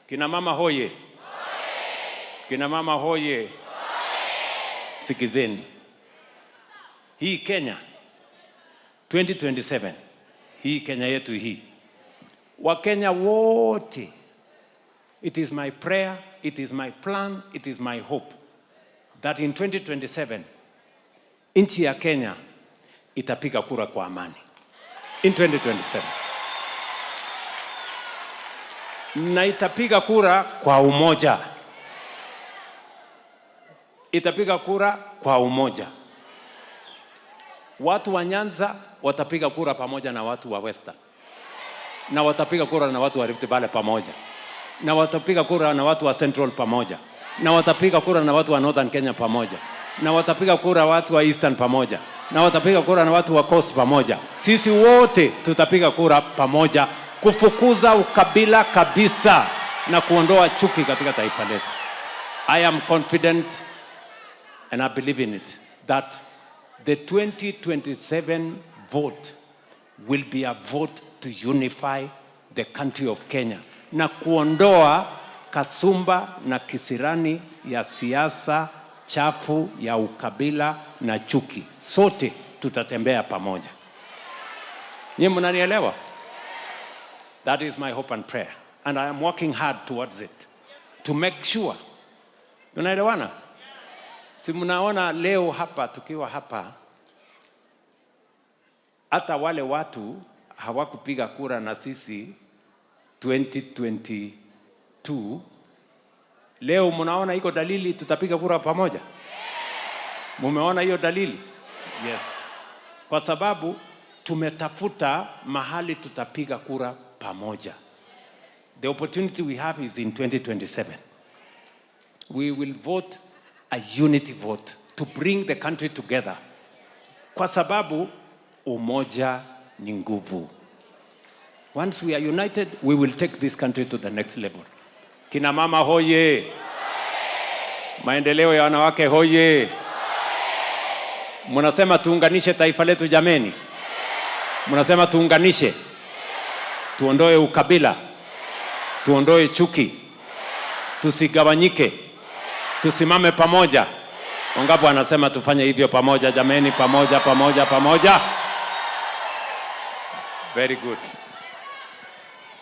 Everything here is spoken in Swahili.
Kina mama hoye. Kina mama hoye. Sikizeni. Hii Kenya 2027, hii Kenya yetu hii, Wakenya wote, it is my prayer, it is my plan, it is my hope that in 2027 nchi ya Kenya itapiga kura kwa amani. In 2027. Na itapiga kura kwa umoja. Itapiga kura kwa umoja. Watu wa Nyanza watapiga kura pamoja na watu wa Western. Na watapiga kura na watu wa Rift Valley pamoja. Na watapiga kura na watu wa Central pamoja. Na watapiga kura na watu wa Northern Kenya pamoja. Na watapiga kura watu wa Eastern pamoja. Na watapiga kura na watu wa Coast pamoja. Sisi wote tutapiga kura pamoja kufukuza ukabila kabisa na kuondoa chuki katika taifa letu. I am confident and I believe in it that the 2027 vote will be a vote to unify the country of Kenya na kuondoa kasumba na kisirani ya siasa chafu ya ukabila na chuki. Sote tutatembea pamoja. Nyinyi mnanielewa? That is my hope and prayer, and I am working hard towards it to make sure. Tunaelewana? Si mnaona leo hapa tukiwa hapa, hata wale watu hawakupiga kura na sisi 2022, leo mnaona iko dalili tutapiga kura pamoja? Mumeona hiyo dalili? Yes. Kwa sababu tumetafuta mahali tutapiga kura pamoja. The opportunity we have is in 2027. We will vote a unity vote to bring the country together. Kwa sababu umoja ni nguvu. Once we are united, we will take this country to the next level. Kina mama hoye. Maendeleo ya wanawake hoye. Mnasema tuunganishe taifa letu jameni. Mnasema tuunganishe. Tuondoe ukabila. Tuondoe chuki. Tusigawanyike. Tusimame pamoja. Wangapi wanasema tufanye hivyo pamoja jameni, pamoja. Very good.